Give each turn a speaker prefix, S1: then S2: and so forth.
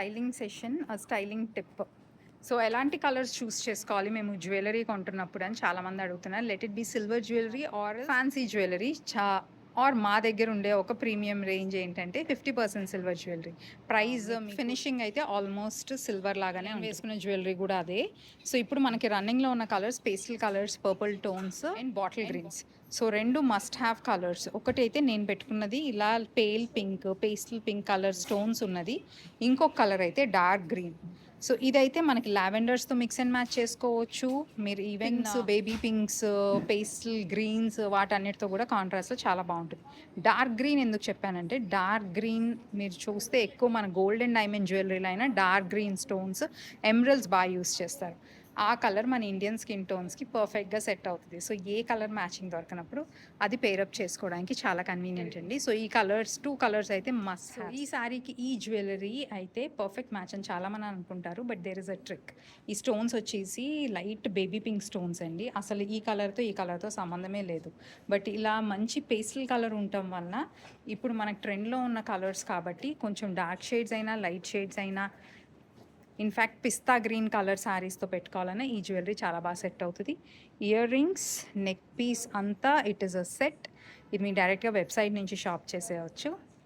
S1: Styling session, styling tip. So ఎలాంటి colours choose చేసుకోవాలి మేము జ్యువెలరీ కొంటున్నప్పుడు అని చాలామంది అడుగుతున్నారు. Let it be silver jewellery or fancy jewellery. Or మా దగ్గర ఉండే ఒక ప్రీమియం రేంజ్ ఏంటంటే 50% సిల్వర్ జ్యువెలరీ. ప్రైస్ ఫినిషింగ్ అయితే ఆల్మోస్ట్ సిల్వర్ లాగానే వేసుకునే జ్యువెలరీ కూడా అదే. సో ఇప్పుడు మనకి రన్నింగ్లో ఉన్న colours pastel colours, purple tones and bottle greens. So రెండు మస్ట్ హ్యావ్ కలర్స్. ఒకటైతే నేను పెట్టుకున్నది ఇలా pale pink, pastel pink colour stones ఉన్నది. ఇంకొక కలర్ అయితే డార్క్ గ్రీన్. సో ఇదైతే మనకి లావెండర్స్తో మిక్స్ అండ్ మ్యాచ్ చేసుకోవచ్చు. మీరు ఈవెన్స్, బేబీ పింక్స్, పేస్టల్ గ్రీన్స్ వాటన్నిటితో కూడా కాంట్రాస్ట్లో చాలా బాగుంటుంది. డార్క్ గ్రీన్ ఎందుకు చెప్పానంటే, డార్క్ గ్రీన్ మీరు చూస్తే ఎక్కువ మన గోల్డ్ అండ్ డైమండ్ జ్యువెలరీలో అయినా డార్క్ గ్రీన్ స్టోన్స్, ఎమరల్స్ బాగా యూస్ చేస్తారు. ఆ కలర్ మన ఇండియన్ స్కిన్ టోన్స్కి పర్ఫెక్ట్గా సెట్ అవుతుంది. సో ఏ కలర్ మ్యాచింగ్ దొరకనప్పుడు అది పేరప్ చేసుకోవడానికి చాలా కన్వీనియంట్ అండి. సో ఈ కలర్స్, 2 కలర్స్ అయితే మస్ట్. ఈ శారీకి ఈ జ్యువెలరీ అయితే పర్ఫెక్ట్ మ్యాచ్ అని చాలామంది అనుకుంటారు, but there is a trick. ఈ స్టోన్స్ వచ్చేసి లైట్ బేబీ పింక్ స్టోన్స్ అండి. అసలు ఈ కలర్తో సంబంధమే లేదు. బట్ ఇలా మంచి పేస్టల్ కలర్ ఉండటం వలన ఇప్పుడు మనకు ట్రెండ్లో ఉన్న కలర్స్ కాబట్టి కొంచెం డార్క్ షేడ్స్ అయినా, లైట్ షేడ్స్ అయినా, ఇన్ఫ్యాక్ట్ పిస్తా గ్రీన్ కలర్ శారీస్తో పెట్టుకోవాలన్నా ఈ జ్యువెలరీ చాలా బాగా సెట్ అవుతుంది. ఇయర్ రింగ్స్, నెక్ పీస్ అంతా ఇట్ ఈస్ అ సెట్. ఇది మీరు డైరెక్ట్గా వెబ్సైట్ నుంచి షాప్ చేసేయచ్చు.